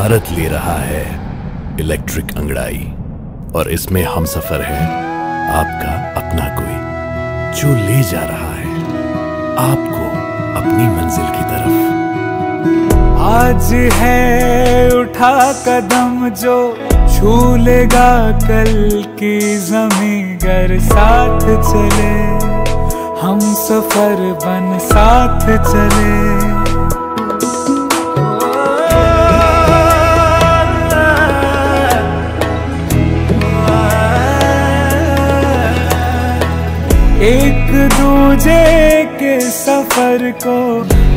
भारत ले रहा है इलेक्ट्रिक अंगड़ाई और इसमें हम सफर है आपका अपना कोई जो ले जा रहा है आपको अपनी मंजिल की तरफ। आज है उठा कदम जो छू लेगा कल की ज़मीं, गर साथ चले हम सफर बन साथ चले। एक दूजे के सफर को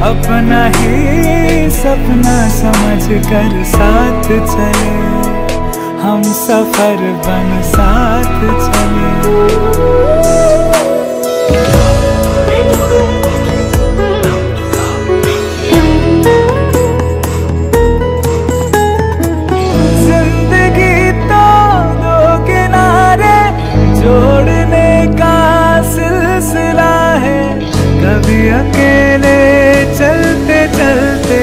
अपना ही सपना समझ कर साथ चले हम सफर बन साथ चले। जिंदगी तो दो किनारे जोड़ने का सिलसिला है, कभी अकेले चलते चलते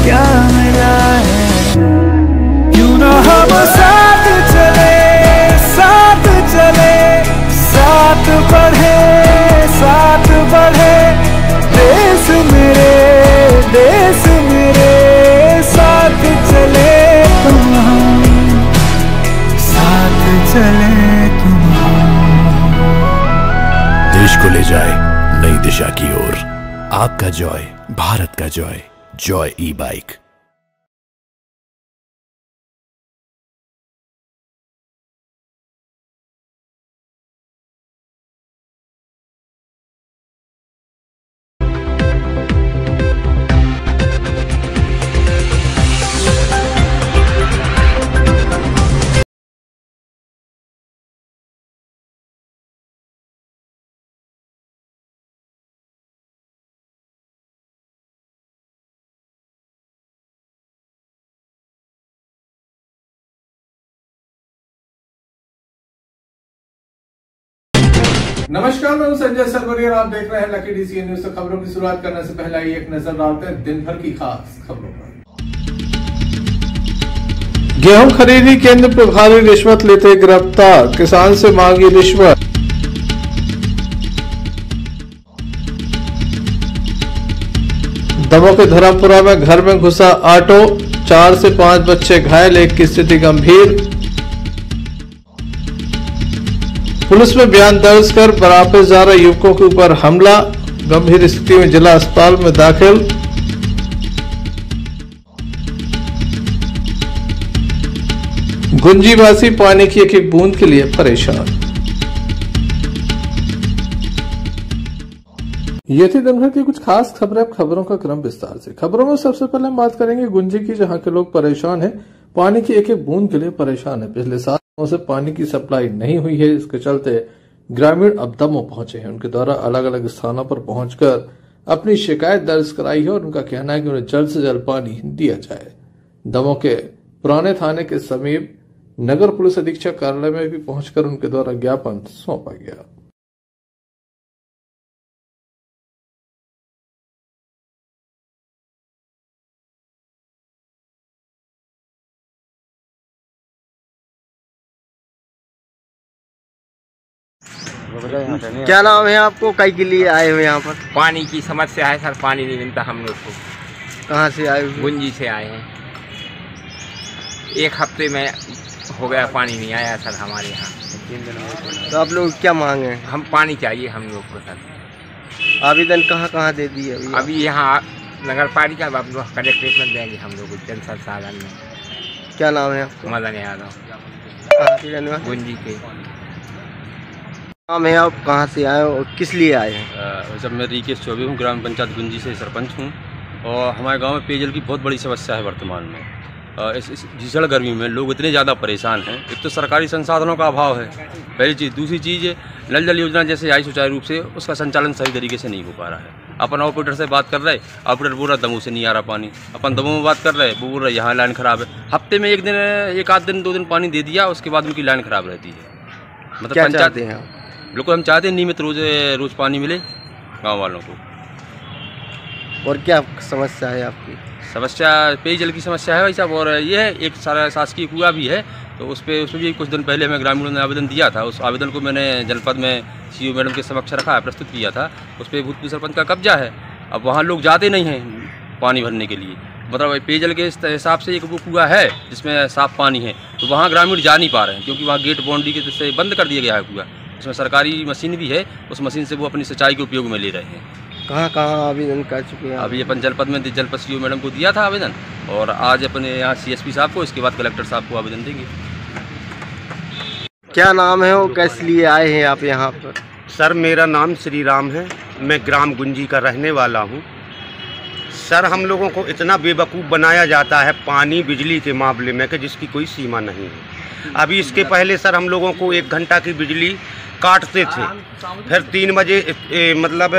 क्या मिला है। क्यों ना हम साथ चले साथ चले, साथ बढ़े देश मेरे साथ चले तुम हम, साथ चले तुम हम। देश को ले जाए नई दिशा की ओर, आपका जॉय भारत का जॉय, जॉय ई बाइक। नमस्कार, मैं हूं संजय सरवरिया और आप देख रहे हैं लकी डीसी न्यूज। तो खबरों की शुरुआत करने से पहले एक नजर डालते हैं दिन भर की खास खबरों पर। गेहूं खरीदी केंद्र प्रभारी रिश्वत लेते गिरफ्तार, किसान से मांगी रिश्वत। दमोह के धर्मपुरा में घर में घुसा ऑटो, 4 से 5 बच्चे घायल, एक की स्थिति गंभीर। पुलिस में बयान दर्ज कर बराबर जा रहे युवकों के ऊपर हमला, गंभीर स्थिति में जिला अस्पताल में दाखिल। गुंजीवासी पानी की एक एक बूंद के लिए परेशान। ये थी दिन भर की कुछ खास खबरें। अब खबरों का क्रम विस्तार से। खबरों में सबसे पहले हम बात करेंगे गुंजी की, जहां के लोग परेशान हैं, पानी की एक एक बूंद के लिए परेशान है। पिछले 7 दिनों से पानी की सप्लाई नहीं हुई है, इसके चलते ग्रामीण अब दमोह पहुंचे हैं। उनके द्वारा अलग अलग स्थानों पर पहुंचकर अपनी शिकायत दर्ज कराई है और उनका कहना है कि उन्हें जल्द से जल्द पानी दिया जाए। दमोह के पुराने थाने के समीप नगर पुलिस अधीक्षक कार्यालय में भी पहुंचकर उनके द्वारा ज्ञापन सौंपा गया। क्या नाम है आपको, कई के लिए आए हुए यहाँ पर? पानी की समस्या है सर, पानी नहीं मिलता हम लोग को। कहाँ से आए हुए? गुंजी से आए हैं। 1 हफ्ते में हो गया पानी नहीं आया सर हमारे यहाँ। 3 दिन। तो आप लोग क्या मांगे? हम पानी चाहिए हम लोग को सर। आवेदन कहाँ दे दिए अभी यहाँ नगर पालिका कलेक्ट्रेट में देंगे हम लोग जन संसाधन में। क्या नाम है आपको? मदन यादव। कहाँ के रहने वाले? गुंजी के। नाम है, आप कहाँ से आए और किस लिए आए हैं? जब मैं रिकेश चौबे हूँ, ग्राम पंचायत गुंजी से सरपंच हूँ और हमारे गांव में पेयजल की बहुत बड़ी समस्या है वर्तमान में। इस भीषण गर्मी में लोग इतने ज़्यादा परेशान हैं। एक तो सरकारी संसाधनों का अभाव है, पहली चीज़। दूसरी चीज़ नल जल योजना जैसे आई सुचारू रूप से, उसका संचालन सही तरीके से नहीं हो पा रहा है। अपन ऑपरेटर से बात कर रहे, ऑपरेटर बोल रहा दमोह से नहीं आ रहा पानी। अपन दमोह में बात कर रहे, वो बोल रहा यहाँ लाइन ख़राब है। हफ्ते में एक आध दिन 2 दिन पानी दे दिया, उसके बाद उनकी लाइन ख़राब रहती है। मतलब क्या चाहते हैं? बिल्कुल हम चाहते हैं नियमित रोज़ पानी मिले गाँव वालों को। और क्या समस्या है आपकी? समस्या पेयजल की समस्या है भाई साहब, और ये है एक सारा शासकीय कुआं भी है, तो उसमें भी कुछ दिन पहले मैं ग्रामीणों ने आवेदन दिया था। उस आवेदन को मैंने जनपद में सीओ मैडम के समक्ष रखा है, प्रस्तुत किया था। उस पर भूतपूर्व सरपंच का कब्जा है। अब वहाँ लोग जाते नहीं हैं पानी भरने के लिए, मतलब पेयजल के हिसाब से एक वो कुआं है जिसमें साफ पानी है, तो वहाँ ग्रामीण जा नहीं पा रहे हैं क्योंकि वहाँ गेट बाउंड्री के से बंद कर दिया गया है कुआं। उसमें सरकारी मशीन भी है, उस मशीन से वो अपनी सिंचाई के उपयोग में ले रहे हैं। कहाँ कहाँ आवेदन कर चुके हैं? अभी अपन जनपद में जनपद सीओ मैडम को दिया था आवेदन, और आज अपने यहाँ CSP साहब को, इसके बाद कलेक्टर साहब को आवेदन देंगे। क्या नाम है और किस लिए आए हैं आप यहाँ पर? सर मेरा नाम श्री राम है, मैं ग्राम गुंजी का रहने वाला हूँ। सर हम लोगों को इतना बेवकूफ़ बनाया जाता है पानी बिजली के मामले में कि जिसकी कोई सीमा नहीं है। अभी इसके पहले सर हम लोगों को 1 घंटा की बिजली काटते थे, फिर 3 बजे मतलब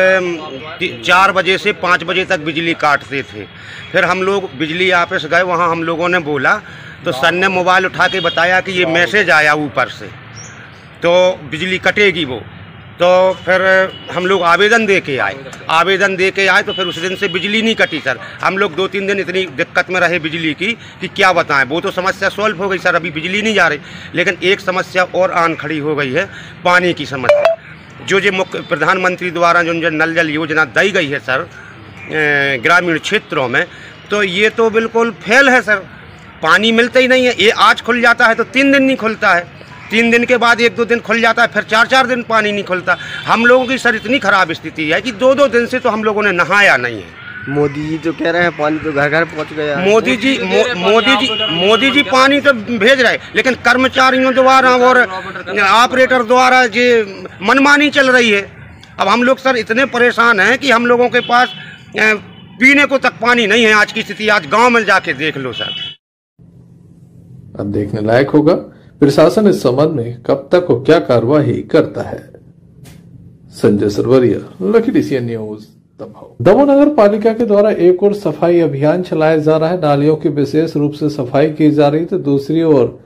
4 बजे से 5 बजे तक बिजली काटते थे। फिर हम लोग बिजली ऑफिस गए, वहाँ हम लोगों ने बोला तो सर ने मोबाइल उठा के बताया कि ये मैसेज आया ऊपर से, तो बिजली कटेगी वो। तो फिर हम लोग आवेदन दे के आए तो फिर उस दिन से बिजली नहीं कटी सर। हम लोग 2-3 दिन इतनी दिक्कत में रहे बिजली की कि क्या बताएं। वो तो समस्या सॉल्व हो गई सर, अभी बिजली नहीं जा रही, लेकिन एक समस्या और आन खड़ी हो गई है, पानी की समस्या। जो मुख्य प्रधानमंत्री द्वारा जो नल जल योजना दी गई है सर ग्रामीण क्षेत्रों में, तो ये तो बिल्कुल फेल है सर। पानी मिलता ही नहीं है। ये आज खुल जाता है तो 3 दिन नहीं खुलता है, 3 दिन के बाद 1-2 दिन खुल जाता है, फिर 4-4 दिन पानी नहीं खुलता। हम लोगों की सर इतनी खराब स्थिति है कि 2-2 दिन से तो हम लोगों ने नहाया नहीं है। मोदी जी तो कह रहे हैं पानी तो घर घर पहुंच गया है। मोदी जी पानी तो भेज रहे, लेकिन कर्मचारियों द्वारा और ऑपरेटर द्वारा ये मनमानी चल रही है। अब हम लोग सर इतने परेशान हैं कि हम लोगों के पास पीने को तक पानी नहीं है। आज की स्थिति आज गांव में जाके देख लो सर। अब देखने लायक होगा प्रशासन इस संबंध में कब तक को क्या कार्यवाही करता है। संजय सरवरिया, लखीडीसी न्यूज, दमोह नगर पालिका के द्वारा एक ओर सफाई अभियान चलाया जा रहा है, नालियों की विशेष रूप से सफाई की जा रही, तो दूसरी ओर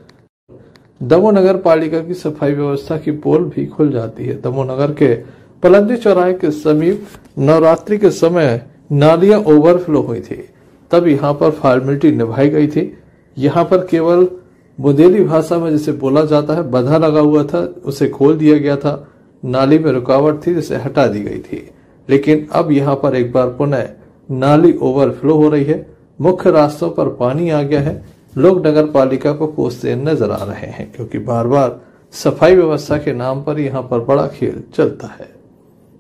दमोह नगर पालिका की सफाई व्यवस्था की पोल भी खुल जाती है। दमोह नगर के पलंदी चौराहे के समीप नवरात्रि के समय नालियां ओवरफ्लो हुई थी, तब यहाँ पर फॉर्मेलिटी निभाई गई थी। यहाँ पर केवल बुंदेली भाषा में जिसे बोला जाता है बधा लगा हुआ था, उसे खोल दिया गया था। नाली में रुकावट थी जिसे हटा दी गई थी, लेकिन अब यहाँ पर एक बार पुनः नाली ओवरफ्लो हो रही है। मुख्य रास्तों पर पानी आ गया है। लोग नगर पालिका को कोसते नजर आ रहे हैं क्योंकि बार बार सफाई व्यवस्था के नाम पर यहाँ पर बड़ा खेल चलता है।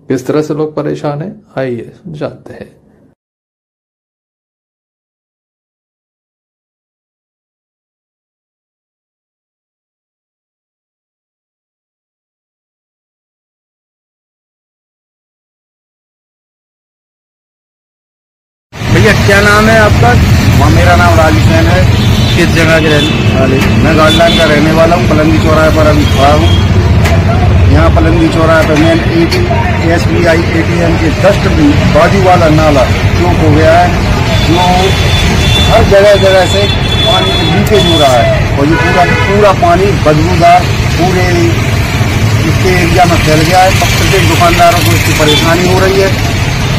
किस तरह से लोग परेशान हैं, आइए जानते हैं। भैया क्या नाम है आपका? मेरा नाम राजसेन है। किस जगह के रहने वाले? मैं गार्डलाइन का रहने वाला हूँ। पलंदी चौराहे पर अभी खड़ा हूँ। यहाँ पलंदी चौराहे पर मेन SBI ATM के जस्ट बाजू वाला नाला चौक हो गया है, जो हर जगह से पानी लीकेज हो रहा है, और ये पूरा पानी बदबूदार पूरे इसके एरिया में फैल गया है। प्रत्येक दुकानदारों को इसकी परेशानी हो रही है,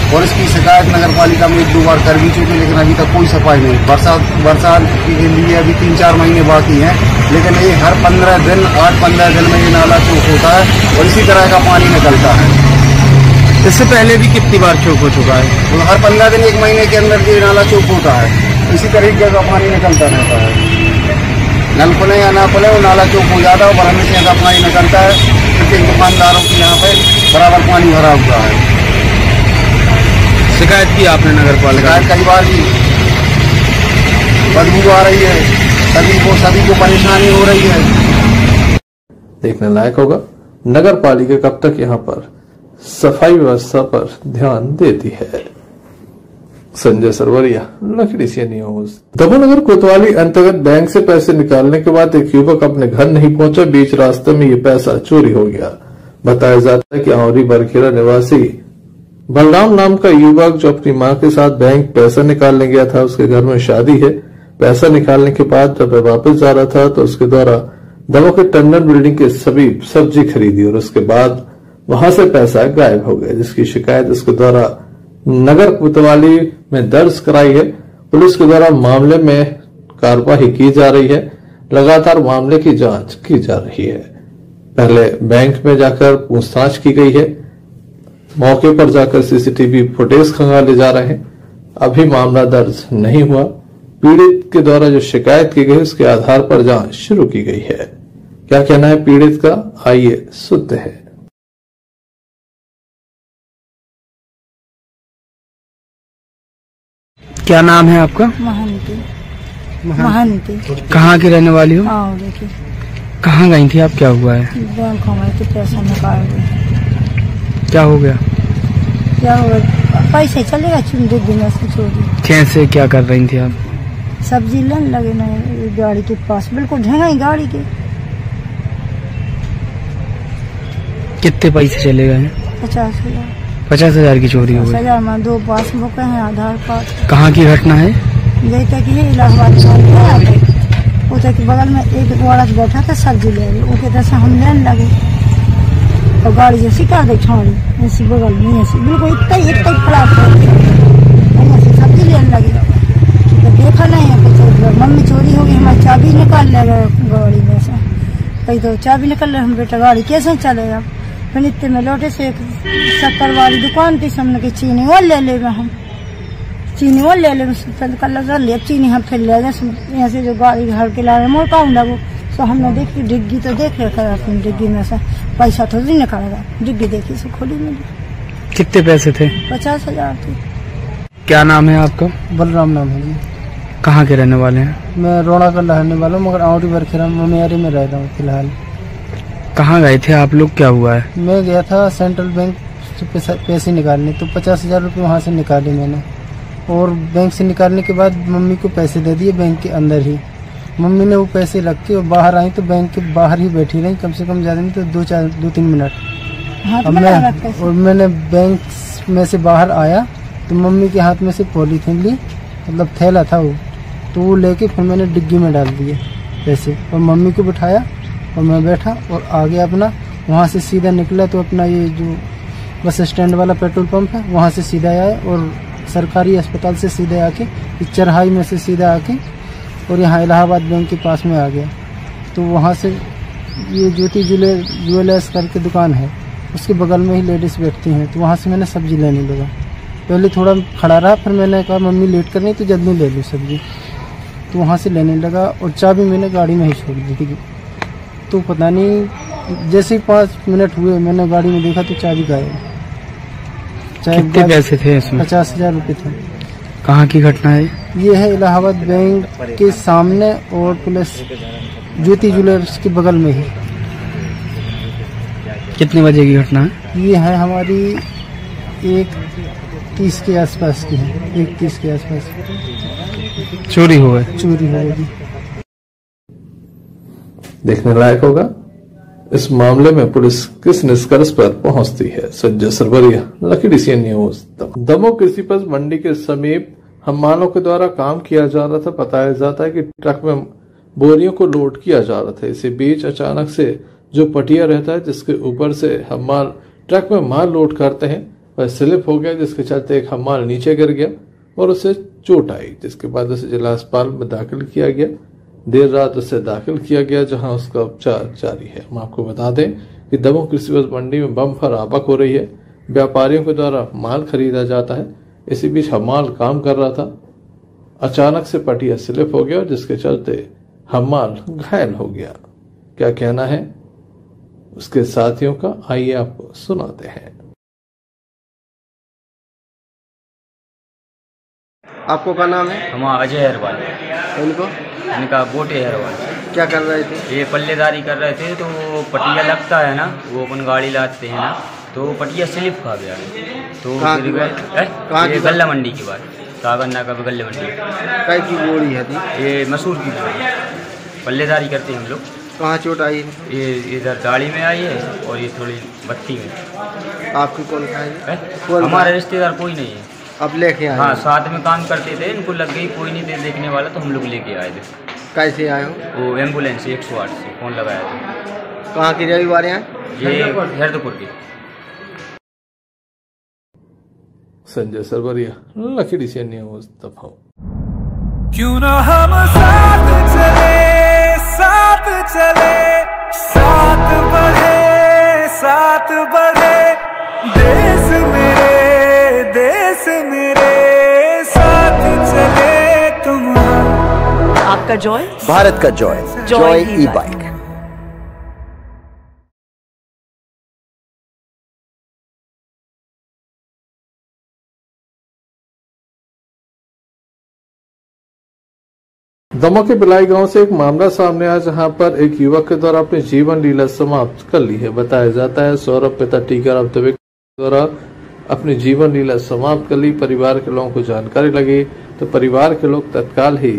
और इसकी शिकायत नगर पालिका में 1-2 बार कर भी चुके, लेकिन अभी तक कोई सफाई नहीं। बरसात के लिए अभी 3-4 महीने बाकी हैं, लेकिन ये हर 15 दिन 8-15 दिन में ये नाला चौक होता है और इसी तरह का पानी निकलता है। इससे पहले भी कितनी बार चौक हो चुका है? तो हर 15 दिन 1 महीने के अंदर ये नाला चौक होता है, इसी तरीके का पानी निकलता रहता है। नल खुले या ना खुले वो नाला चौक हो जाता है और हमेशा का पानी निकलता है। प्रत्येक दुकानदारों के यहाँ पे बराबर पानी भरा हुआ है। शिकायत की आपने नगर पालिका? कई बार की, बदबू आ रही है, सभी को परेशानी हो रही है। देखने लायक होगा नगर पालिका कब तक यहाँ पर सफाई व्यवस्था पर ध्यान देती है। संजय सरवरिया, लखीडीसी न्यूज। दमोह नगर कोतवाली अंतर्गत बैंक से पैसे निकालने के बाद एक युवक अपने घर नहीं पहुंचा, बीच रास्ते में ये पैसा चोरी हो गया। बताया जाता है कि आंवरी बरखेड़ा निवासी बलराम नाम का युवक जो अपनी मां के साथ बैंक पैसा निकालने गया था, उसके घर में शादी है। पैसा निकालने के बाद जब वह वापस जा रहा था तो उसके द्वारा दमोह के टंडन बिल्डिंग के सभी सब्जी खरीदी और उसके बाद वहां से पैसा गायब हो गया, जिसकी शिकायत उसके द्वारा नगर कोतवाली में दर्ज कराई है। पुलिस के द्वारा मामले में कार्रवाई की जा रही है। लगातार मामले की जांच की जा रही है। पहले बैंक में जाकर पूछताछ की गई है। मौके पर जाकर सीसीटीवी फुटेज खंगाले जा रहे हैं। अभी मामला दर्ज नहीं हुआ। पीड़ित के द्वारा जो शिकायत की गई उसके आधार पर जांच शुरू की गई है। क्या कहना है पीड़ित का, आइए सुनते हैं। क्या नाम है आपका? महंती। महंती। कहाँ की रहने वाली हो? देखिए कहाँ गई थी आप? क्या हुआ है? बैंक हमारे तो पैसा निकाल गए। क्या हो गया? क्या होगा, पैसे चलेगा चुंदे दिन से चोरी। कैसे, क्या कर रही थी आप? सब्जी लेने लगे ना गाड़ी के पास, बिल्कुल ढंगाई गाड़ी के। कितने पैसे चले गए? 50,000। 50,000 की चोरी हो गई। 50,000 में 2 पासबुक हैं, आधार कार्ड। कहाँ की घटना है? जैसे कि इलाहाबाद उधर के बगल में एक औरत बैठा था, सब्जी ले रही, उसके तरह से हम लेने लगे और गाड़ी जैसी कर दी छोड़ी, ऐसी बगल में ऐसी बिल्कुल इतना ही खराब ऐसी सब्जी लेने लगे। तो देखा नहीं है कुछ, मम्मी चोरी हो गई, हमारी चाबी निकाल ले गए गाड़ी में से। कहीं तो चाबी निकल रहे, हम बेटा गाड़ी कैसे चलेगा। फिर इतने में लौटे से एक शक्कर वाली दुकान थी, हमने की चीनी और ले लेगा, हम चीनी और ले ले कल ले चीनी हम फिर ले गए। यहाँ से जो गाड़ी घर के ला रहे मोड़ पाऊँ लगो, तो हमने देखी डिग्गी तो देख रखा है, अपनी डिग्गी में से पैसा तो नहीं निकालेगा। डिग्गी देखी से खोली मिली। कितने पैसे थे? 50,000 थे। क्या नाम है आपका? बलराम नाम है जी। कहाँ के रहने वाले हैं? मैं रोड़ा का रहने वाला हूँ, मगर आउटी बरखेरा ममियारी में रहता हूँ फिलहाल। कहाँ गए थे आप लोग, क्या हुआ है? मैं गया था सेंट्रल बैंक से पैसे निकालने, तो 50,000 रुपये वहाँ से निकाले मैंने, और बैंक से निकालने के बाद मम्मी को पैसे दे दिए बैंक के अंदर ही। मम्मी ने वो पैसे रख के और बाहर आई, तो बैंक के बाहर ही बैठी रही, कम से कम ज़्यादा नहीं तो 2-3 मिनट। और मैंने बैंक में से बाहर आया तो मम्मी के हाथ में से पॉलीथीन ली, मतलब थैला था वो, तो वो लेके फिर मैंने डिग्गी में डाल दिए पैसे, और मम्मी को बिठाया और मैं बैठा और आगे अपना वहाँ से सीधा निकला तो अपना ये जो बस स्टैंड वाला पेट्रोल पंप है वहाँ से सीधा आया, और सरकारी अस्पताल से सीधे आके इस चरहाई में से सीधा आके और यहाँ इलाहाबाद बैंक के पास में आ गया। तो वहाँ से ये ज्योति ज्वेलर्स करके दुकान है, उसके बगल में ही लेडीज़ बैठती हैं, तो वहाँ से मैंने सब्जी लेने लगा। पहले थोड़ा खड़ा रहा, फिर मैंने कहा मम्मी लेट कर रही तो जल्दी ले लूँ सब्जी, तो वहाँ से लेने लगा और चाबी मैंने गाड़ी में ही छोड़ दी थी। तो पता नहीं जैसे ही 5 मिनट हुए मैंने गाड़ी में देखा तो चाबी गायब। कितने पैसे थे इसमें? 50,000 रुपये थे। कहाँ की घटना है? ये है इलाहाबाद बैंक के सामने और प्लस ज्योति ज्वेलर्स के बगल में ही। कितने बजे की घटना है? ये है हमारी 1:30 के आसपास की है, 1:30 के आसपास चोरी हो गई। चोरी हो गई। देखने लायक होगा इस मामले में पुलिस किस निष्कर्ष पर पहुंचती है। Sanjay Sarwariya, lucky DCN news. Damoh कृषि पशु मंडी के समीप हमालों के द्वारा काम किया जा रहा था। बताया जाता है कि ट्रक में बोरियों को लोड किया जा रहा था। इसी बीच अचानक से जो पटिया रहता है जिसके ऊपर से हमाल ट्रक में माल लोड करते हैं वह स्लिप हो गया, जिसके चलते एक हमाल नीचे गिर गया और उसे चोट आई, जिसके बाद उसे जिला अस्पताल में दाखिल किया गया। देर रात उसे दाखिल किया गया जहां उसका उपचार जारी है। हम आपको बता दें कि दमोह कृषि पशु मंडी में बम्पर आवक हो रही है। व्यापारियों के द्वारा माल खरीदा जाता है। इसी बीच हमाल काम कर रहा था, अचानक से पटिया स्लिप हो गया जिसके चलते हमाल घायल हो गया। क्या कहना है उसके साथियों का, आइए आपको सुनाते हैं। आपको क्या नाम है? हमारा अजय अहरवाल। इनको? इनका गोटे अहरवाल। क्या कर रहे थे? ये पल्लेदारी कर रहे थे, तो पटिया लगता है ना, वो अपन गाड़ी लाते हैं ना, तो पटिया स्लिप खा गया। तो कहाँ की गल्ला मंडी की बात, सागन्ना का गल्ले मंडी। काय की बोरी है थी? ये मसूर की बोरी, पल्लेदारी करते हैं हम लोग। कहाँ चोट आई? ये इधर दाढ़ी में आई है और ये थोड़ी बत्ती में। आपकी कौन खाएगी? हमारा रिश्तेदार कोई नहीं है। अब लेके आए? हाँ, साथ में काम करते थे, इनको लग गई, कोई नहीं थे देखने वाला, तो हम लोग लेके आए थे। कैसे आए हो? वो एम्बुलेंस 108 से फोन लगाया था। कहाँ की रविवार यहाँ? ये हरदपुर की। Sanjay Sarwariya, lucky DCN news. क्यों ना हम साथ चले, साथ चले, साथ बढ़े देश मेरे साथ चले तुम। आपका जॉय, भारत का जॉय, जॉय ई बाइक। दमोह के बिलाई गांव से एक मामला सामने आया जहां पर एक युवक के द्वारा अपनी जीवन लीला समाप्त कर ली है। बताया जाता है सौरभ पिता टीकाराम दुबे के द्वारा अपनी जीवन लीला समाप्त कर ली। परिवार के लोगों को जानकारी लगी तो परिवार के लोग तत्काल ही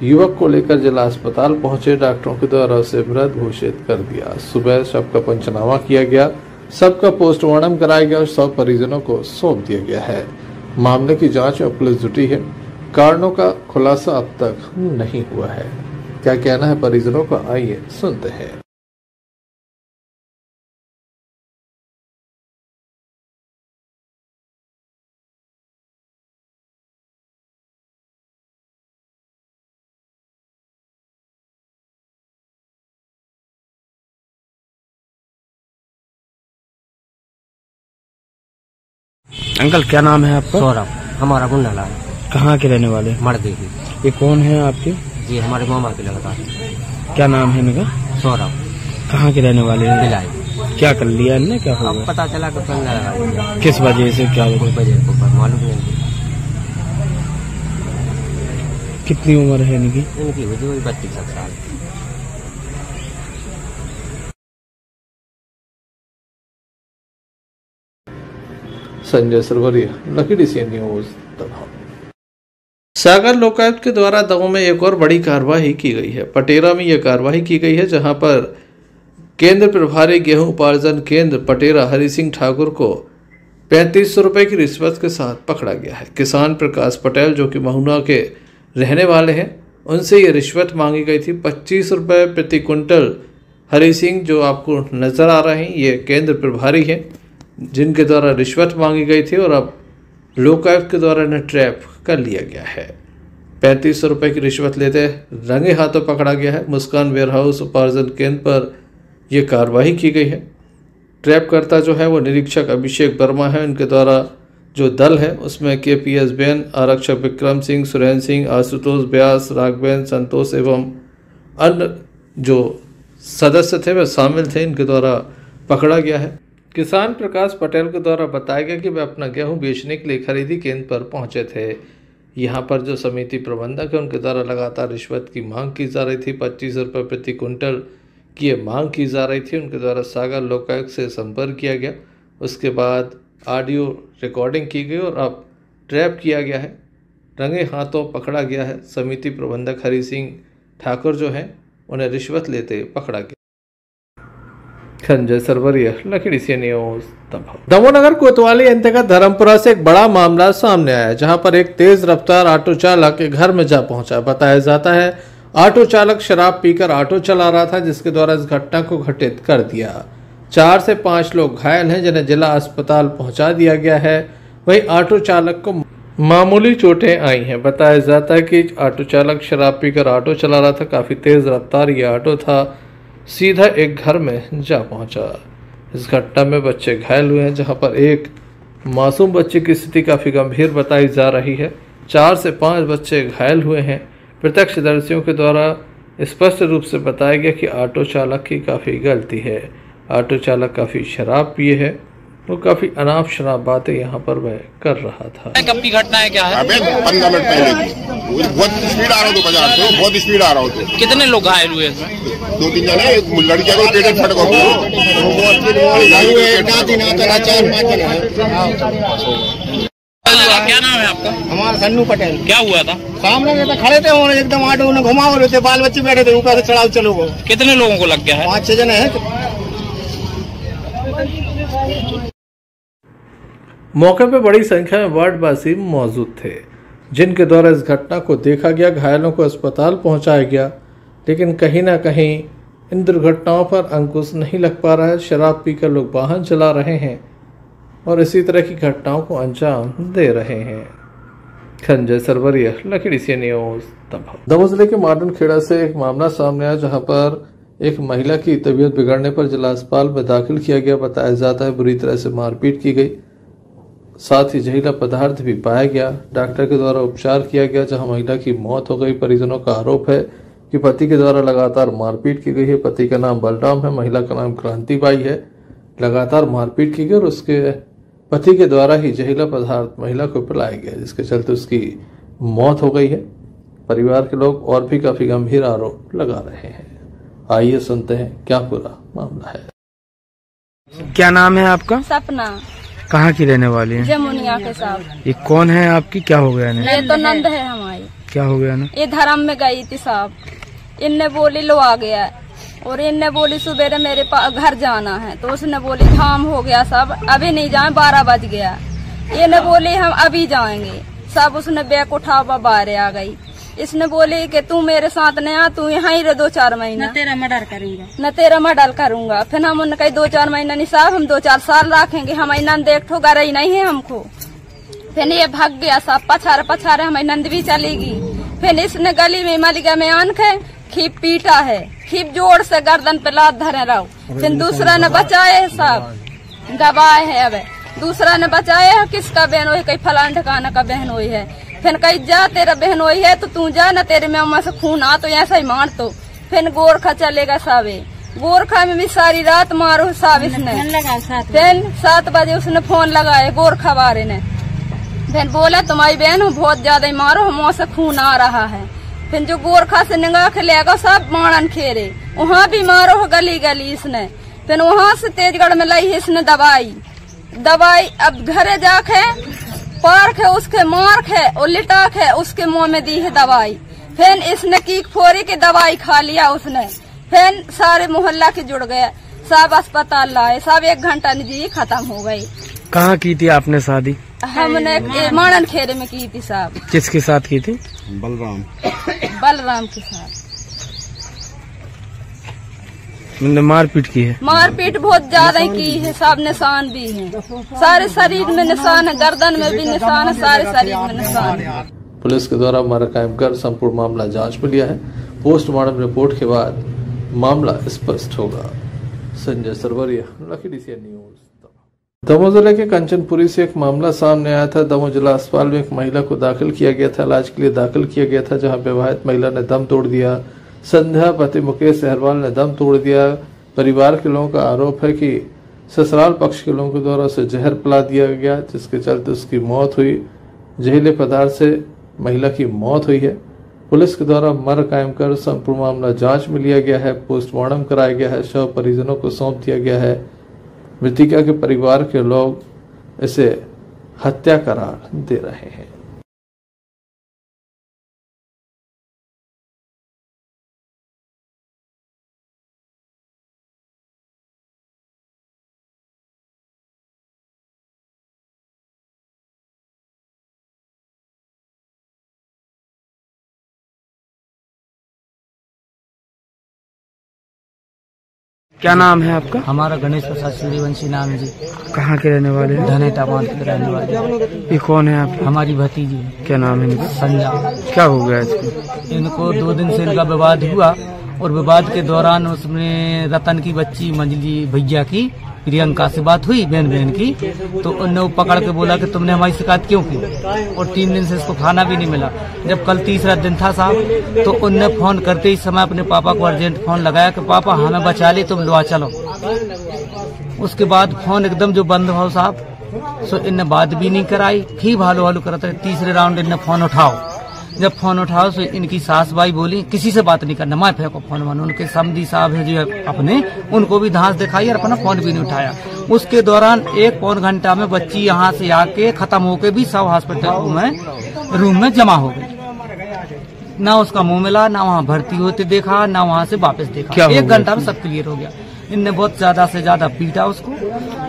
युवक को लेकर जिला अस्पताल पहुंचे। डॉक्टरों के द्वारा उसे मृत घोषित कर दिया। सुबह शव का पंचनामा किया गया, शव का पोस्टमार्टम कराया गया और शव परिजनों को सौंप दिया गया है। मामले की जांच में पुलिस जुटी है। कारणों का खुलासा अब तक नहीं हुआ है। क्या कहना है परिजनों का, आइए सुनते हैं। अंकल क्या नाम है आपका? सौरभ। हमारा गुंडालाल। कहाँ के रहने वाले? मर्दे की। ये कौन है आपके? ये हमारे मामा के लगता है। क्या नाम है इनका? सौरभ। कहाँ के रहने वाले हैं? बिलाई। क्या कर लिया इनने, क्या हो गया? पता चला कि पंगा लगा दिया। किस वजह से, क्या कोई वजह को मालूम नहीं। कितनी उम्र है इनकी? इनकी हुई 32 साल। संजय सरवरिया, लकी सी न्यूज दमोह। सागर लोकायुक्त के द्वारा दमोह में एक और बड़ी कार्रवाई की गई है। पटेरा में यह कार्रवाई की गई है जहां पर केंद्र प्रभारी गेहूं उपार्जन केंद्र पटेरा हरि सिंह ठाकुर को 3500 रुपए की रिश्वत के साथ पकड़ा गया है। किसान प्रकाश पटेल जो कि महुना के रहने वाले हैं, उनसे ये रिश्वत मांगी गई थी 25 रुपए प्रति क्विंटल। हरि सिंह जो आपको नजर आ रहे हैं ये केंद्र प्रभारी हैं जिनके द्वारा रिश्वत मांगी गई थी और अब लोकायुक्त के द्वारा इन्हें ट्रैप कर लिया गया है। 3500 रुपए की रिश्वत लेते रंगे हाथों पकड़ा गया है। मुस्कान वेयरहाउस उपार्जन केंद्र पर यह कार्रवाई की गई है। ट्रैप करता जो है वो निरीक्षक अभिषेक वर्मा है। उनके द्वारा जो दल है उसमें KPS बैन, आरक्षक विक्रम सिंह, सुरेंद्र सिंह, आशुतोष व्यास, राघवेंद्र, संतोष एवं अन्य जो सदस्य थे वह शामिल थे। इनके द्वारा पकड़ा गया है। किसान प्रकाश पटेल के द्वारा बताया गया कि वे अपना गेहूं बेचने के लिए खरीदी केंद्र पर पहुंचे थे। यहां पर जो समिति प्रबंधक है उनके द्वारा लगातार रिश्वत की मांग की जा रही थी। 25 रुपये प्रति क्विंटल की ये मांग की जा रही थी। उनके द्वारा सागर लोकायुक्त से संपर्क किया गया। उसके बाद ऑडियो रिकॉर्डिंग की गई और अब ट्रैप किया गया है। रंगे हाथों पकड़ा गया है। समिति प्रबंधक हरि सिंह ठाकुर जो है उन्हें रिश्वत लेते पकड़ा गया। संजय सरवरिया, लकी सी न्यूज दमोह। दमोह नगर कोतवाली अंतर्गत धर्मपुरा से एक बड़ा मामला सामने आया जहां पर एक तेज रफ्तार ऑटो चालक के घर में जा पहुंचा। बताया जाता है ऑटो चालक शराब पीकर ऑटो चला रहा था जिसके द्वारा इस घटना को घटित कर दिया। 4 से 5 लोग घायल हैं जिन्हें जिला अस्पताल पहुंचा दिया गया है। वहीं ऑटो चालक को मामूली चोटें आई हैं। बताया जाता है कि ऑटो चालक शराब पीकर ऑटो चला रहा था। काफी तेज रफ्तार ये ऑटो था, सीधा एक घर में जा पहुंचा। इस घटना में बच्चे घायल हुए हैं जहां पर एक मासूम बच्चे की स्थिति काफ़ी गंभीर बताई जा रही है। 4 से 5 बच्चे घायल हुए हैं। प्रत्यक्षदर्शियों के द्वारा स्पष्ट रूप से बताया गया कि ऑटो चालक की काफ़ी गलती है। ऑटो चालक काफ़ी शराब पिए है, वो काफ़ी अनाप शराब बातें यहाँ पर वह कर रहा था। कब की घटना है, क्या है? अबे 15 मिनट पहले की। बहुत स्पीड आ रहा हूँ बाजार से, बहुत स्पीड आ रहा हूँ। कितने लोग घायल हुए? 2-3 जने, एक लड़किया को पेट फट क्या नाम है आपका? हमारा सन्नू पटेल। क्या हुआ था? सामने में तो खड़े थे और एकदम ऑटो ने घुमा रहे थे, बाल बच्चे बैठे थे, ऊपर से चढ़ाओ चलो गो। कितने लोगों को लग गया है? 5-6 जने हैं। मौके पर बड़ी संख्या में वार्डवासी मौजूद थे जिनके द्वारा इस घटना को देखा गया। घायलों को अस्पताल पहुंचाया गया, लेकिन कहीं ना कहीं इन दुर्घटनाओं पर अंकुश नहीं लग पा रहा है। शराब पीकर लोग वाहन चला रहे हैं और इसी तरह की घटनाओं को अंजाम दे रहे हैं। संजय सरवरिया, लखीडीह से न्यूज दमोह जिले के मार्डन खेड़ा से एक मामला सामने आया जहां पर एक महिला की तबीयत बिगड़ने पर जिला अस्पताल में दाखिल किया गया। बताया जाता है बुरी तरह से मारपीट की गई, साथ ही जहरीला पदार्थ भी पाया गया। डॉक्टर के द्वारा उपचार किया गया जहां महिला की मौत हो गई। परिजनों का आरोप है कि पति के द्वारा लगातार मारपीट की गई है। पति का नाम बलराम है, महिला का नाम क्रांतिबाई है। लगातार मारपीट की गई और उसके पति के द्वारा ही जहरीला पदार्थ महिला को पिलाया गया, जिसके चलते उसकी मौत हो गई है। परिवार के लोग और भी काफी गंभीर आरोप लगा रहे हैं। आइए सुनते हैं क्या पूरा मामला है। क्या नाम है आपका? सपना। कहाँ की रहने वाली है? जमुनिया के साथ। ये कौन है आपकी? क्या हो गया ना? ये तो नंद है हमारी। क्या हो गया ना? ये धर्म में गई थी साहब, इनने बोली लो आ गया और इनने बोली सुबह मेरे घर जाना है, तो उसने बोली धाम हो गया सब, अभी नहीं जाए 12 बज गया। ये ने बोली हम अभी जाएंगे सब। उसने बैग उठा बाहर आ गई। इसने बोली कि तू मेरे साथ नहीं आ, तू यहाँ ही रह 2-4 महीना, न तेरा मर्डर करूंगा। फिर हम उन्होंने कही 2-4 महीना नहीं साहब, हम 2-4 साल रखेंगे, हम नंद देख ठो गई नहीं है हमको। फिर ये भाग गया साहब, पछारे हमारी नंद भी चलेगी। फिर इसने गली में मलिका में आन के खीप पीटा है, खीप जोर से गर्दन पे लात धरे रहो। फिर दूसरा ने बचाए साहब, गवाए है। अब दूसरा ने बचाए है, किसका बहन हुई? कहीं फलान ठिकाना का बहन हुई है। फिर कहीं जा तेरा बहन हुई है तो तू जा, न तेरे में अम्मा से खून आ तो ऐसा ही मार। तो फिर गोरखा चलेगा साहब, गोरखा में भी सारी रात मारो साहब इसने। फिर 7 बजे उसने फोन लगाए गोरखा वाले ने। फिर बोला तुम्हारी बहन हो बहुत ज्यादा ही मारो, हम से खून आ रहा है। फिर जो गोरखा से निगाह के लेगा सब मारन खेरे, वहाँ भी मारो गली गली इसने। फिर वहाँ से तेजगढ़ में लाई है इसने दवाई। अब घरे जाके पार्क है उसके मार्क है और लिटाक है उसके मुंह में दी है दवाई। फिर इसने कीक फोरी की दवाई खा लिया उसने। फिर सारे मोहल्ला के जुड़ गया, सब अस्पताल लाए, सब 1 घंटा निजी खत्म हो गई। कहाँ की थी आपने शादी? हमने माणन खेरे में की थी साहब। किसके साथ की थी? बलराम के साथ। मारपीट की है? मारपीट बहुत ज्यादा ही की है साहब, निशान भी है, सारे शरीर में निशान है, गर्दन में भी निशान है, सारे शरीर में निशान है। पुलिस के द्वारा मामला कायम कर संपूर्ण मामला जांच में लिया है। पोस्टमार्टम रिपोर्ट के बाद मामला स्पष्ट होगा। संजय सरवरिया, लखीडीह से न्यूज दमोह जिले के कंचनपुरी से एक मामला सामने आया था। दमोह जिला अस्पताल में एक महिला को दाखिल किया गया था, इलाज के लिए दाखिल किया गया था, जहां विवाहित महिला ने दम तोड़ दिया। संध्या पति मुकेश सहरवाल ने दम तोड़ दिया। परिवार के लोगों का आरोप है कि ससुराल पक्ष के लोगों के द्वारा उसे जहर पिला दिया गया, जिसके चलते उसकी मौत हुई। जहरीले पदार्थ से महिला की मौत हुई है। पुलिस के द्वारा मर कायम कर संपूर्ण मामला जांच में लिया गया है। पोस्टमार्टम कराया गया है, शव परिजनों को सौंप दिया गया है। मृतिका के परिवार के लोग इसे हत्या करार दे रहे हैं। क्या नाम है आपका? हमारा गणेश प्रसाद सूर्यवंशी नाम है जी। कहाँ के रहने वाले हैं? धनेटा बांध के रहने वाले। ये कौन है आप? हमारी भतीजी। क्या नाम है इनका? संजा। क्या हो गया इसको? इनको 2 दिन से इनका विवाद हुआ और विवाद के दौरान उसमें रतन की बच्ची मंजली भैया की प्रियंका से बात हुई, बहन की, तो उनने पकड़ के बोला कि तुमने हमारी शिकायत क्यों की, और 3 दिन से इसको खाना भी नहीं मिला। जब कल 3रा दिन था साहब, तो उनने फोन करते ही समय अपने पापा को अर्जेंट फोन लगाया कि पापा हमें बचा ले, तुम लो चलो। उसके बाद फोन एकदम जो बंद हुआ साहब, सो इनने बात भी नहीं कराई, फिर हालो हालो करते। 3रे राउंड इनने फोन उठाओ। जब फोन उठाओ तो इनकी सास भाई बोली किसी से बात नहीं करना, मैं फेंको फोन। उनके समधी साहब है जो अपने, उनको भी धांस दिखाई और अपना फोन भी नहीं उठाया। उसके दौरान 1 पौन घंटा में बच्ची यहाँ से आके खत्म होके भी सब हॉस्पिटल में रूम में जमा हो गई। ना उसका मुंह मिला, ना वहाँ भर्ती होते देखा, ना वहाँ से वापस देखा। 1 घंटा में सब क्लियर हो गया। इनने बहुत ज्यादा से ज्यादा पीटा उसको,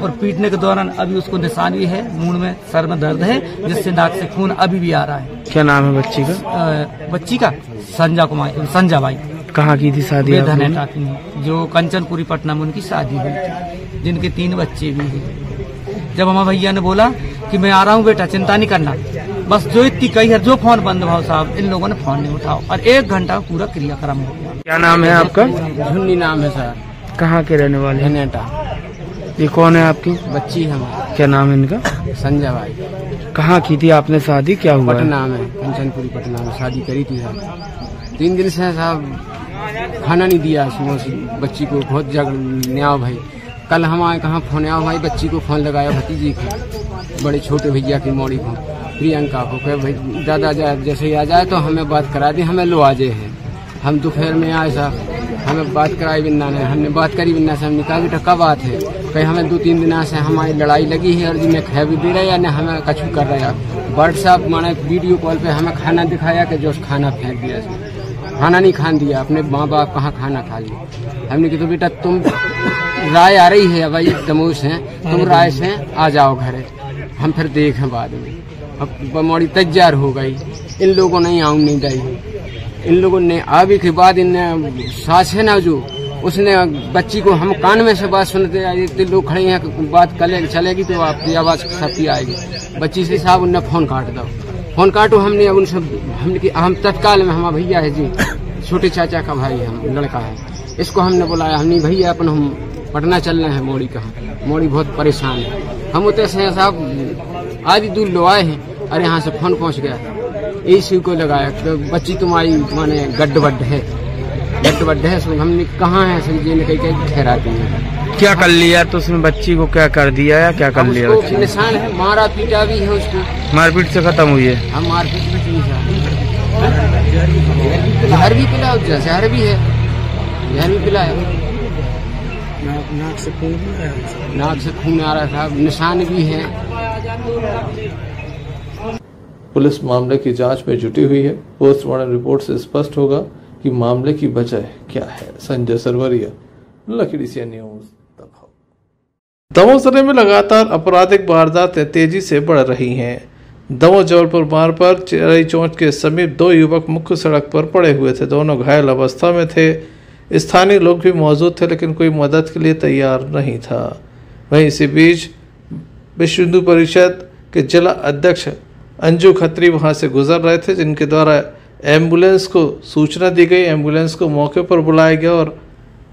और पीटने के दौरान अभी उसको निशान भी है, मुंह में सर में दर्द है, जिससे नाक से खून अभी भी आ रहा है। क्या नाम है बच्ची का? बच्ची का संजा बाई। कहाँ की थी शादी? धनेटा की, जो कंचनपुरी पटना में उनकी शादी हुई थी, जिनके 3 बच्चे भी हैं। जब हमारे भैया ने बोला कि मैं आ रहा हूँ बेटा, चिंता नहीं करना, बस जो इतनी कही है, जो फोन बंद भाव साहब, इन लोगों ने फोन नहीं उठाओ और 1 घंटा पूरा क्रियाक्रम हो गया। क्या नाम है आपका? झुन्नी नाम है सर। कहाँ के रहने वाले? धनेटा। ये कौन है आपकी? बच्ची है हमारी। क्या नाम है इनका? संजय भाई। कहाँ की थी आपने शादी, क्या हुआ? पटना में, कंचनपुरी पटना में शादी करी थी साहब। 3 दिन से साहब खाना नहीं दिया बच्ची को, बहुत न्याव भाई। कल हमारे कहाँ फोन आया, हमारी बच्ची को फोन लगाया भतीजी को, बड़े छोटे भैया की मौड़ी को, प्रियंका को, कहे भाई दादा जैसे ही आ जाए तो हमें बात करा दी, हमें लो आ जाए हैं। हम दोपहर में आए साहब, हमें बात कराई बिन्ना ने, हमने बात करी बिन्ना से, हमने कहा बेटा कब बात है? कहीं हमें 2-3 दिन से हमारी लड़ाई लगी है और जिन्हें खै भी दे रहे या न हमें कछु कर रहे हैं। व्हाट्सएप माने वीडियो कॉल पे हमें खाना दिखाया कि जो खाना फेंक दिया, खाना नहीं खान दिया, अपने माँ बाप कहाँ खाना खा लिया। हमने कहा तो बेटा तुम राय आ रही है भाई दमोह से, तुम राय से आ जाओ घरे, हम फिर देखें बाद में। अब बमौड़ी तैयार हो गई, इन लोगों ने आऊँ नहीं दी। इन लोगों ने आगे के बाद इन सास है ना जो, उसने बच्ची को, हम कान में से बात सुनते इतने लोग खड़े हैं, बात चलेगी तो आपकी आवाज़ सबकी आएगी। बच्ची से साहब उनने फोन काट दो, फोन काटो। हमने उनसे हम तत्काल में, हमारा भैया है जी, छोटे चाचा का भाई है, लड़का है, इसको हमने बुलाया। हमने भैया अपन हम पटना चल रहे हैं, मौड़ी कहाँ, मौड़ी बहुत परेशान है। हम उतरे से साहब आधी दूर लो आए हैं और यहाँ से फोन पहुँच गया, इसी को लगाया तो बच्ची तुम्हारी माने गड्ढ है, हमने कहाँ है समझिए न कहीं ठहराती है। क्या कर लिया तो उसने बच्ची को, क्या कर दिया या क्या कर लिया? बच्ची निशान है, मारा पीटा भी है उसको। मारपीट से खत्म हुई है? हम मारपीट भी की है, जहर भी पिला, जहर भी है, जहर भी पिलाया। नाक से खून आ रहा था, निशान भी है। पुलिस मामले की जांच में जुटी हुई है। पोस्टमार्टम रिपोर्ट से स्पष्ट होगा कि मामले की वजह क्या है। Sanjay Sarwariya, Lakhidih CN news. दमोह जिले में लगातार आपराधिक वारदातें तेजी से बढ़ रही हैं। दमोह जबलपुर मार्ग पर चिरई चौक के समीप 2 युवक मुख्य सड़क पर पड़े हुए थे। दोनों घायल अवस्था में थे। स्थानीय लोग भी मौजूद थे लेकिन कोई मदद के लिए तैयार नहीं था। वहीं इसी बीच विश्व हिंदू परिषद के जिला अध्यक्ष अंजू खत्री वहां से गुजर रहे थे, जिनके द्वारा एम्बुलेंस को सूचना दी गई। एम्बुलेंस को मौके पर बुलाया गया और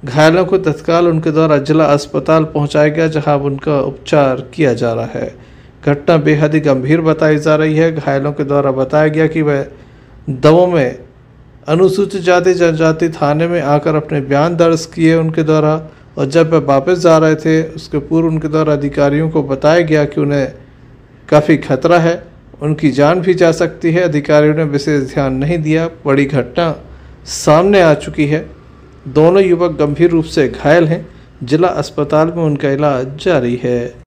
घायलों को तत्काल उनके द्वारा जिला अस्पताल पहुंचाया गया, जहां उनका उपचार किया जा रहा है। घटना बेहद ही गंभीर बताई जा रही है। घायलों के द्वारा बताया गया कि वह दमोह में अनुसूचित जाति जनजाति थाने में आकर अपने बयान दर्ज किए उनके द्वारा, और जब वह वापस जा रहे थे उसके पूर्व उनके द्वारा अधिकारियों को बताया गया कि उन्हें काफ़ी खतरा है, उनकी जान भी जा सकती है। अधिकारियों ने विशेष ध्यान नहीं दिया। बड़ी घटना सामने आ चुकी है। दोनों युवक गंभीर रूप से घायल हैं। जिला अस्पताल में उनका इलाज जारी है।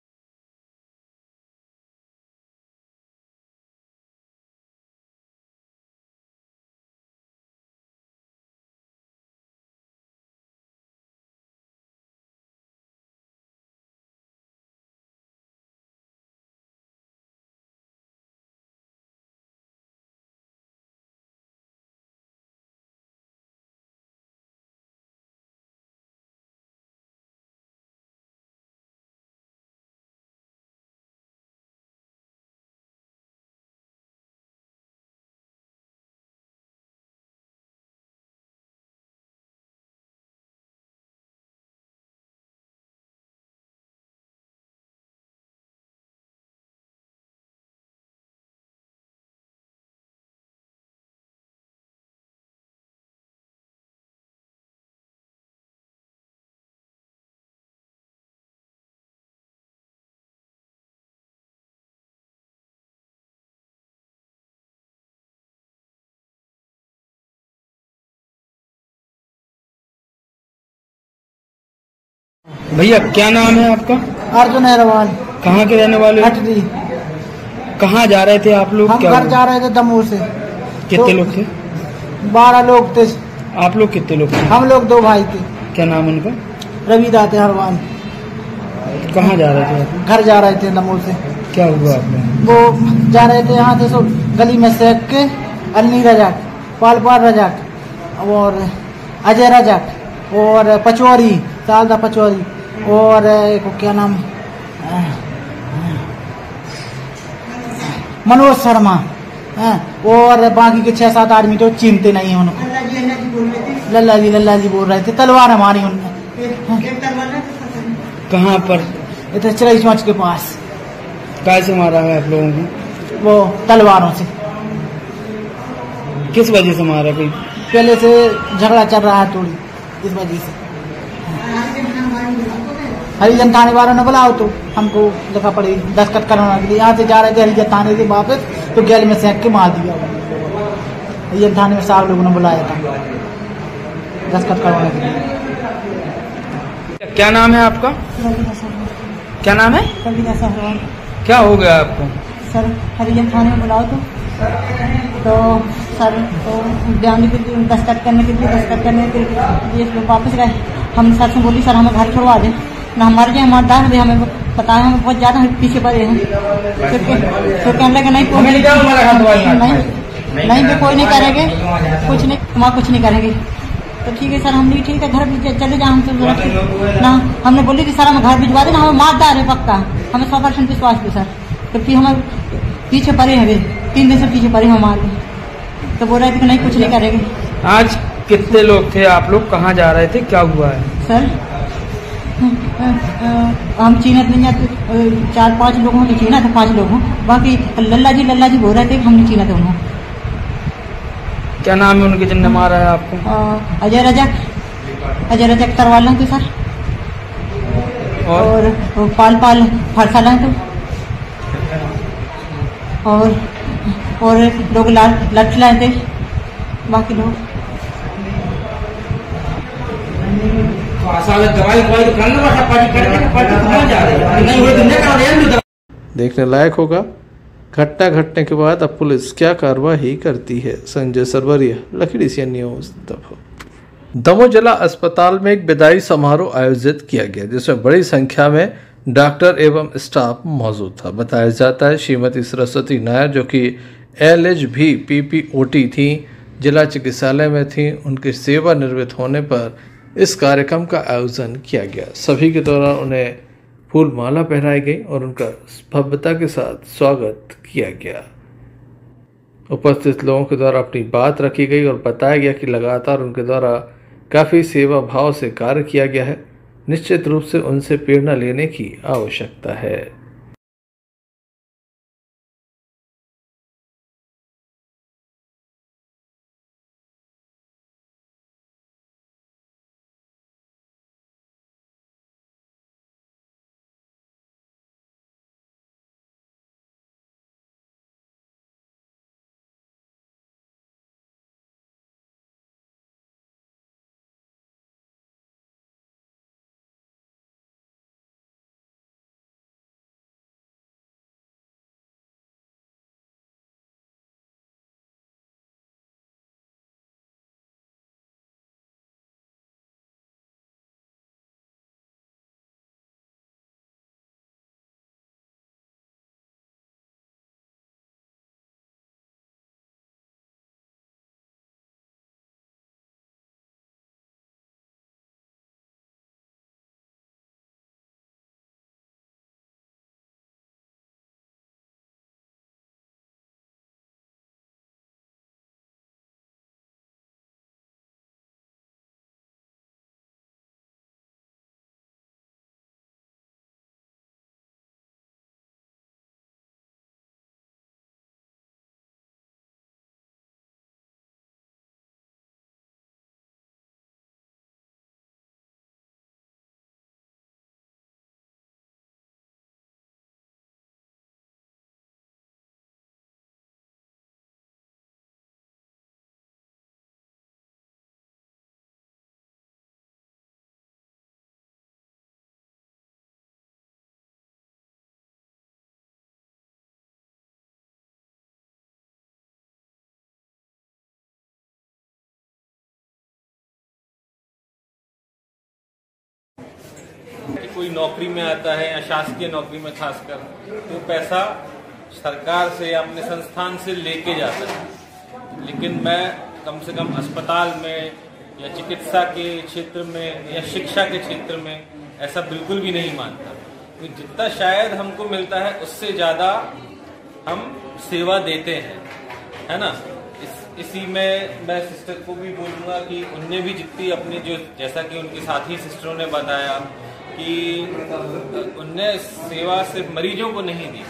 भैया क्या नाम है आपका? अर्जुन अग्रवाल। कहाँ के रहने वाले? हटरी। कहाँ जा रहे थे आप लोग? हम घर जा रहे थे दमोह से। कितने लोग थे? 12 लोग थे। आप लोग कितने लोग थे? हम लोग 2 भाई थे। क्या नाम उनका? रविदास हरवान। कहाँ जा रहे थे आप? घर जा रहे थे दमोह से। क्या हुआ आपने? वो जा रहे थे यहाँ से गली में सेक के अन्नी रजाक, पालपाल रजाक और अजय रजाक और पचौरी, सालदा पचौरी और क्या नाम, मनोज शर्मा, और बाकी के 6-7 आदमी तो चिंते नहीं है उनको। लल्ला जी बोल रहे थे, तलवार हमारी उनने। कहाँ पर? इधर चराई चौंच के पास। कैसे मारा है आप लोगों को? वो तलवारों से। किस वजह से मारा? कोई पहले से झगड़ा चल रहा है थोड़ी, इस वजह से। हरिजन थाने वालों ने बुलाओ तो हमको लिखा पड़ी दस्तखत करवाने के लिए। यहाँ से जा रहे थे हरिजन थाने से वापस, तो गैल में सेंक के मार दिया। हरिजन थाने में 7 लोगों ने बुलाया था दस्तखत करवाने के लिए। क्या नाम है आपका? क्या नाम है? कविता सहवाल। क्या हो गया आपको? सर हरिजन थाने में बुलाओ तो सर तो बयान के लिए दस्तखत करने के लिए लोग वापस गए। हम सर से बोली सर हमें घर छोड़वा दे ना, हमारे जो ईमानदार थे हमें पता है हम बहुत ज्यादा पीछे पड़े हैं। फिर कहने लगे नहीं कोई नहीं कोई नहीं करेंगे, कुछ नहीं वहाँ कुछ नहीं करेंगे। तो ठीक है सर, हमने ठीक है घर चले जाओ हम तो ना। हमने बोली कि सर हमें घर भिजवा देना, हमें मारदार है पक्का, हमें 100% विश्वास थे सर। तो फिर हमें पीछे पड़े हैं, 3 दिन से पीछे पड़े हमारे। तो बोल रहे थे कि नहीं कुछ नहीं करेंगे। आज कितने लोग थे आप लोग? कहाँ जा रहे थे? क्या हुआ है? सर हम चीनत नहीं जाते, 4-5 लोगों ने चीना था, 5 लोगों। बाकी लल्ला जी बोल रहे थे कि हमने चीना था उन्होंने। क्या नाम है उनके जिनने मारा है आपको? अजय रजक तरवाला थे सर, और पाल फरसाला थे, और लोग लठ लाए थे। बाकी लोग देखने लायक होगा। घटना घटने के बाद अब पुलिस क्या कार्रवाई करती है। संजय सरवरिया, लखीडीसिया न्यूज, दमोह जिला अस्पताल में एक विदाई समारोह आयोजित किया गया, जिसमें बड़ी संख्या में डॉक्टर एवं स्टाफ मौजूद था। बताया जाता है श्रीमती सरस्वती नायर, जो कि LHB PPOT थी, जिला चिकित्सालय में थी, उनके सेवानिवृत्त होने पर इस कार्यक्रम का आयोजन किया गया। सभी के द्वारा उन्हें फूल माला पहनाई गई और उनका भव्यता के साथ स्वागत किया गया। उपस्थित लोगों के द्वारा अपनी बात रखी गई और बताया गया कि लगातार उनके द्वारा काफ़ी सेवा भाव से कार्य किया गया है। निश्चित रूप से उनसे प्रेरणा लेने की आवश्यकता है। कि कोई नौकरी में आता है या शासकीय नौकरी में खासकर, तो पैसा सरकार से या अपने संस्थान से लेके जाता है। लेकिन मैं कम से कम अस्पताल में या चिकित्सा के क्षेत्र में या शिक्षा के क्षेत्र में ऐसा बिल्कुल भी नहीं मानता। तो जितना शायद हमको मिलता है उससे ज़्यादा हम सेवा देते हैं। है ना। इसी में मैं सिस्टर को भी बोलूँगा कि उनने भी जितनी अपनी जो, जैसा कि उनके साथी सिस्टरों ने बताया कि उनने सेवा सिर्फ मरीजों को नहीं दी,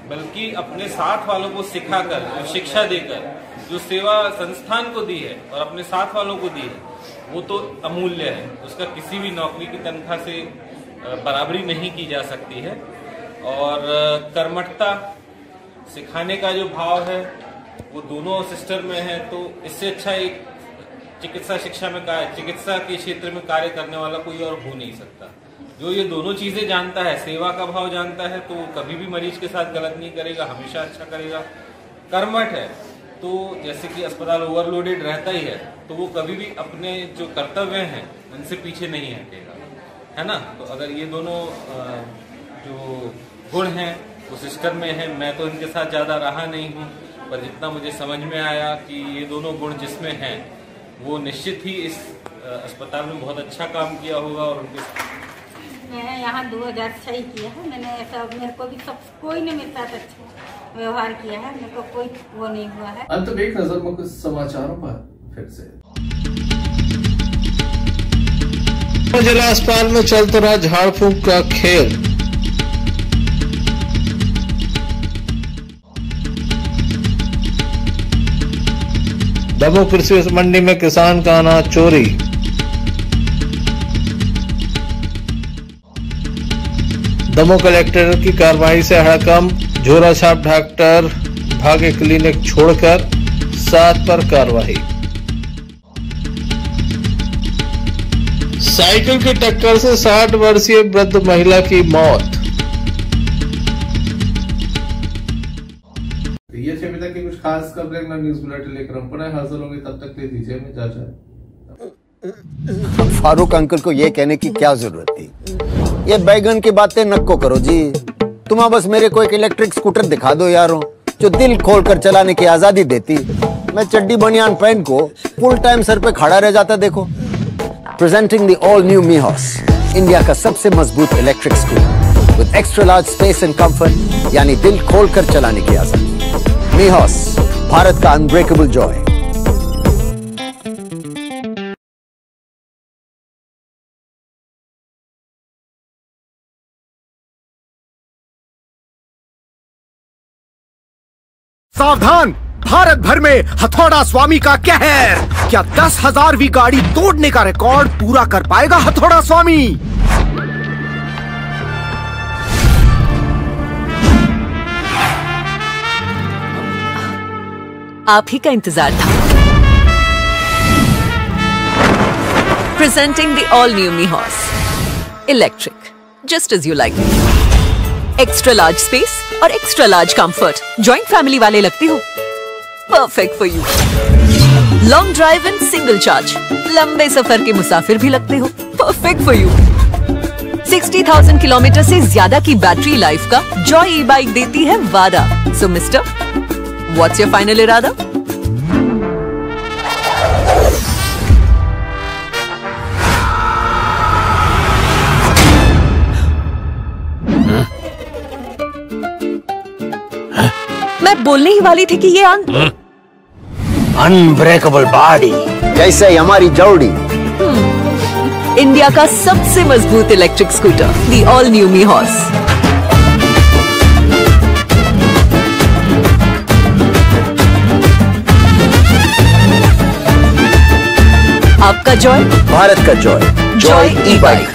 बल्कि अपने साथ वालों को सिखाकर, जो शिक्षा देकर, जो सेवा संस्थान को दी है और अपने साथ वालों को दी है, वो तो अमूल्य है। उसका किसी भी नौकरी की तनख्वाह से बराबरी नहीं की जा सकती है। और कर्मठता, सिखाने का जो भाव है वो दोनों सिस्टर में है। तो इससे अच्छा एक चिकित्सा शिक्षा में चिकित्सा के क्षेत्र में कार्य करने वाला कोई और हो नहीं सकता। जो ये दोनों चीजें जानता है, सेवा का भाव जानता है, तो वो कभी भी मरीज के साथ गलत नहीं करेगा, हमेशा अच्छा करेगा। कर्मठ है तो जैसे कि अस्पताल ओवरलोडेड रहता ही है, तो वो कभी भी अपने जो कर्तव्य हैं उनसे पीछे नहीं हटेगा, है ना। तो अगर ये दोनों जो गुण हैं वो सिस्टर में है, मैं तो इनके साथ ज्यादा रहा नहीं हूँ, पर जितना मुझे समझ में आया कि ये दोनों गुण जिसमें हैं वो निश्चित ही इस अस्पताल में बहुत अच्छा काम किया होगा। और उनके मैंने यहाँ 2006 किया है। मैंने ऐसा, मेरे को भी सब कोई ने मेरे साथ अच्छा व्यवहार किया है, मेरे को कोई वो नहीं हुआ है। अंत में एक नजर में कुछ समाचारों पर फिर से। जिला अस्पताल में चलता रहा झाड़ फूंक का खेल। दमोह कृषि मंडी में किसान का अनाज चोरी। दमोह कलेक्टर की कार्रवाई से हड़कंप, झोरा छाप डॉक्टर भागे क्लिनिक छोड़कर, 7 पर कार्रवाई। साइकिल की टक्कर से 60 वर्षीय वृद्ध महिला की मौत। ये थे अभी तक की कुछ खास खबरें। न्यूज बुलेटिन लेकर हम पुनः हाजिर होंगे, तब तक ले दीजिए हमें इजाजत। फारूक अंकल को ये कहने की क्या जरूरत थी? ये बैगन की बातें नको करो जी। तुम बस मेरे को एक इलेक्ट्रिक स्कूटर दिखा दो यारों, जो दिल खोलकर चलाने की आजादी देती। मैं चड्डी बनियान पहन को फुल टाइम सर पे खड़ा रह जाता। देखो, presenting the all new Mihos, India का सबसे मजबूत electric scooter with extra large space and comfort, यानी दिल खोलकर चलाने की आजादी। मीहॉस, भारत का अनब्रेकेबल जॉय। सावधान, भारत भर में हथौड़ा स्वामी का कहर। क्या 10,000वीं गाड़ी तोड़ने का रिकॉर्ड पूरा कर पाएगा हथौड़ा स्वामी? आप ही का इंतजार था। Presenting the all new Mihos electric, just as you like. Extra large space और extra large comfort. Joint family वाले लगते हो? Perfect for you. Long drive and single charge, लंबे सफर के मुसाफिर भी लगते हो? Perfect for you. 60,000 किलोमीटर से ज्यादा की बैटरी लाइफ का जॉय ई बाइक देती है वादा। सो मिस्टर, व्हाट्स योर फाइनल इरादा? मैं बोलने ही वाली थी कि ये अनब्रेकेबल बॉडी जैसे हमारी जौड़ी। इंडिया का सबसे मजबूत electric scooter, the all new Mihos. आपका जॉय, भारत का जॉय, जॉय ई बाइक।